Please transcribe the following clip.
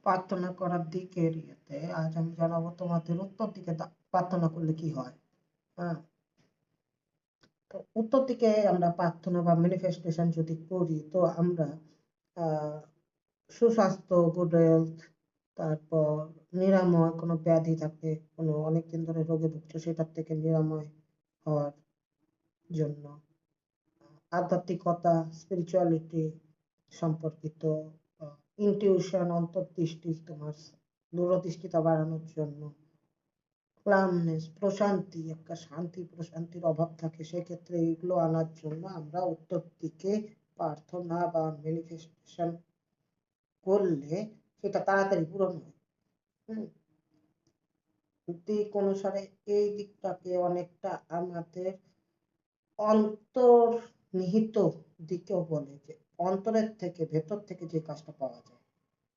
প্রার্থনা করার দিকের ইয়েতে আজ আমি জানাবো তোমাদের উত্তর দিকে প্রার্থনা করলে কি হয়। হ্যাঁ, তো উত্তর দিকে আমরা প্রার্থনা বা ম্যানিফেস্টেশন যদি করি তো আমরা আহ সুস্বাস্থ্য, গুড হেলথ, তারপর নিরাময়, কোনো ব্যাধি থাকলে, কোনো অনেকদিন ধরে রোগে ভুগছো সেটার থেকে নিরাময় হওয়ার জন্য, আধ্যাত্মিকতা, স্পিরিচুয়ালিটি সম্পর্কিত, ইনটিউশন, অন্তর্দৃষ্টি, তোমার দূরদৃষ্টিতা বাড়ানোর জন্য, ক্লামনেস, প্রশান্তি, একটা শান্তি প্রশান্তির অভাব থাকে, সেক্ষেত্রে এগুলো আনার জন্য আমরা উত্তর দিকে প্রার্থনা বা ম্যানিফেস্টেশন করলে সেটা তাড়াতাড়ি পূরণ হয়। হুম, দিক অনুসারে এই দিকটাকে অনেকটা আমাদের অন্তর্নিহিত দিকেও বলে, যে অন্তরের থেকে ভেতর থেকে যে কাজটা পাওয়া যায়।